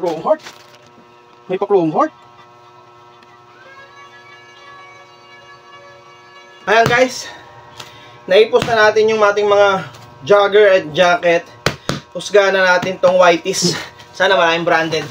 Chrome Heart. May pa Chrome Heart. Ayan guys, naipos na natin yung ating mga jogger at jacket. Husgahan na natin tong whiteys. Sana maraming branded.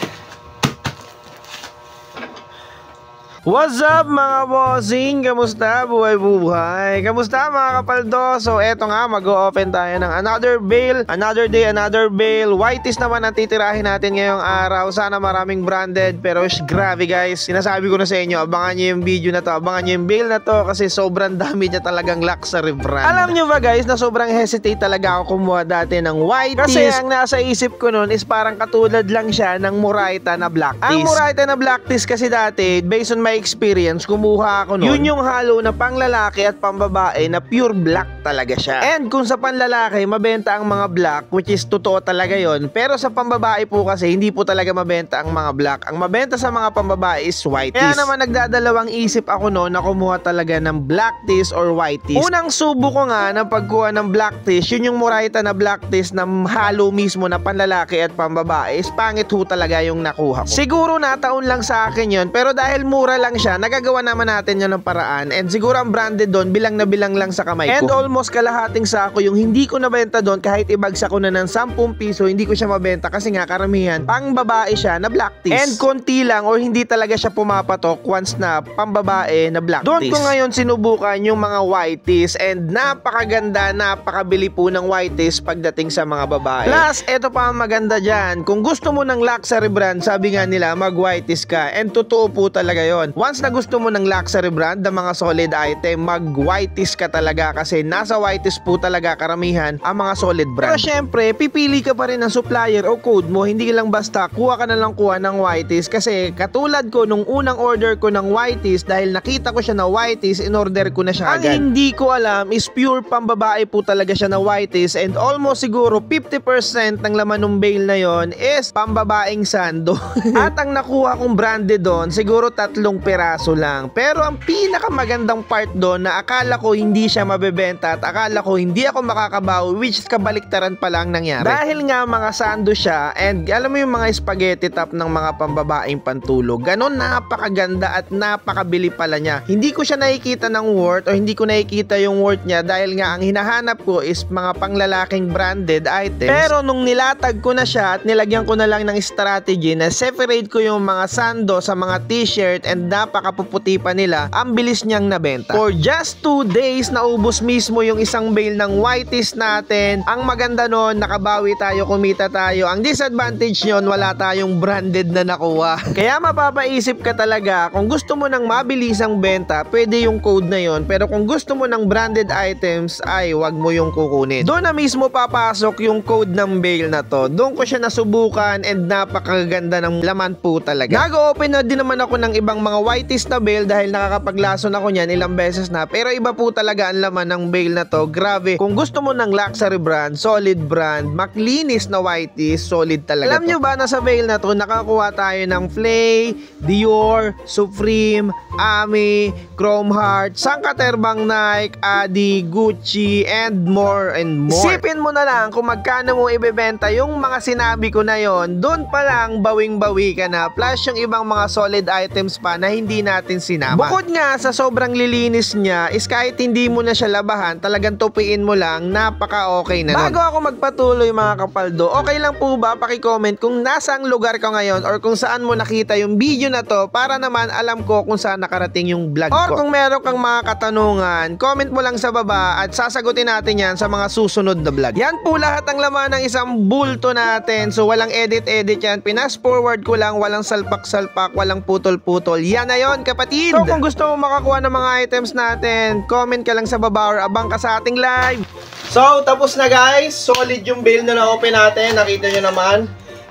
What's up mga bossing? Kamusta? Buhay-buhay. Kamusta mga kapaldo? So eto nga, mag-o-open tayo ng another bale. Another day, another bale. Whiteys naman ang titirahin natin ngayong araw. Sana maraming branded. Pero grabe guys, sinasabi ko na sa inyo, abangan nyo yung video na to. Abangan nyo yung bale na to kasi sobrang dami niya talagang luxury brand. Alam nyo ba guys na sobrang hesitate talaga ako kumuha dati ng whiteys. Kasi ang nasa isip ko nun is parang katulad lang siya ng Murayta na black tees. Ang Murayta na black tees kasi dati, based on my experience, kumuha ako nun. Yun yung halo na panglalaki at pambabae na pure black talaga siya. And kung sa panlalaki, mabenta ang mga black, which is totoo talaga yon. Pero sa pambabae po kasi, hindi po talaga mabenta ang mga black. Ang mabenta sa mga pambabae is white tees. Kaya naman nagdadalawang isip ako noon na kumuha talaga ng black tees or white tees. Unang subo ko nga ng pagkuha ng black tees, yun yung Murayta na black tees na halo mismo na panlalaki at pambabae. Is pangit ho talaga yung nakuha ko. Siguro nataon lang sa akin yun, pero dahil mura lang siya, nagagawa naman natin yun ng paraan. And siguro ang branded doon, bilang na bilang lang sa kamay ko. And almost kalahating sako yung hindi ko nabenta doon, kahit ibagsak ko na ng 10 piso, hindi ko siya mabenta kasi nga karamihan pang babae siya na black tees. And konti lang or hindi talaga siya pumapatok once na pang babae na black tees. Doon ko ngayon sinubukan yung mga white tees and napakaganda, napakabili po ng white tees pagdating sa mga babae. Plus, eto pa ang maganda dyan. Kung gusto mo ng luxury brand, sabi nga nila, mag white tees ka. And totoo po talaga yon. Once na gusto mo ng luxury brand, ng mga solid item, mag whiteys ka talaga kasi nasa whiteys po talaga karamihan ang mga solid brand. Pero syempre, pipili ka pa rin ng supplier o code mo, hindi lang basta kuha ka na lang kuha ng whiteys kasi katulad ko nung unang order ko ng whiteys, dahil nakita ko siya na whiteys, in order ko na siya agad. Ang hindi ko alam is pure pambabae po talaga siya na whiteys and almost siguro 50% ng laman ng bale na yon is pambabaeng sando. At ang nakuha kong branded doon, siguro 3 peraso lang. Pero ang pinakamagandang part doon na akala ko hindi siya mabebenta at akala ko hindi ako makakabawi, which is kabaliktaran pa lang nangyari. Dahil nga mga sando siya and alam mo yung mga spaghetti top ng mga pambabaeng pantulog, ganon napakaganda at napakabili pala niya. Hindi ko siya nakikita ng worth o hindi ko nakikita yung worth niya dahil nga ang hinahanap ko is mga panglalaking branded items. Pero nung nilatag ko na siya at nilagyan ko na lang ng strategy na separate ko yung mga sando sa mga t-shirt and napakapuputi pa nila, ang bilis niyang nabenta. For just 2 days, naubos mismo yung isang bale ng whiteys natin. Ang maganda nun, nakabawi tayo, kumita tayo. Ang disadvantage nyon, wala tayong branded na nakuha. Kaya mapapaisip ka talaga, kung gusto mo ng mabilisang benta, pwede yung code na yon. Pero kung gusto mo ng branded items, ay wag mo yung kukunin. Doon na mismo papasok yung code ng bale na to. Doon ko siya nasubukan and napakaganda ng laman po talaga. Nag-open na din naman ako ng ibang mga whiteys na bale dahil nakakapaglason ako niyan ilang beses na, pero iba po talaga ang laman ng bale na to. Grabe, kung gusto mo ng luxury brand, solid brand, maklinis na whiteys, solid talaga. Alam nyo ba na sa bale na to nakakuha tayo ng Flay, Dior, Supreme, Ami, Chrome Heart, Sangkaterbang, Nike, Adi, Gucci, and more and more. Isipin mo na lang kung magkano mo ibebenta yung mga sinabi ko na yon, doon pa lang bawing-bawi ka na, plus yung ibang mga solid items pa na hindi natin sinama. Bukod nga sa sobrang lilinis niya is kahit hindi mo na siya labahan, talagang tupiin mo lang, napaka-okay na nun. Bago ako magpatuloy mga kapaldo, okay lang po ba paki-comment kung nasang lugar ka ngayon or kung saan mo nakita yung video na to para naman alam ko kung saan nakarating yung vlog ko. Or kung meron kang mga katanungan, comment mo lang sa baba at sasagutin natin yan sa mga susunod na vlog. Yan po lahat ang laman ng isang bulto natin. So walang edit-edit yan. Pinas forward ko lang, walang salpak-salpak, walang putol-putol. Yan na yon kapatid. So kung gusto mo makakuha ng mga items natin, comment ka lang sa baba or abang ka sa ating live. So tapos na guys, solid yung bale na na-open natin. Nakita nyo naman,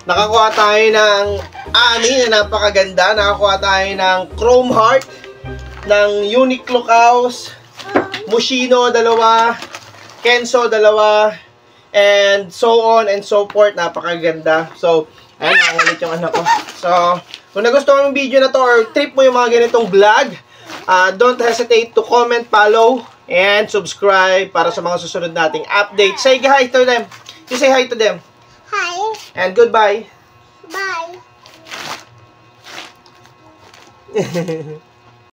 nakakuha tayo ng Ami na napakaganda. Nakakuha tayo ng Chrome Heart, ng Uniqlo Kaos, Moschino 2, Kenzo 2, and so on and so forth. Napakaganda. So ayan, nangulit yung anak ko. So kung nagustuhan mo yung video na to or trip mo yung mga ganitong vlog, don't hesitate to comment, follow, and subscribe para sa mga susunod nating updates. Say hi to them. You say hi to them. Hi. And goodbye. Bye.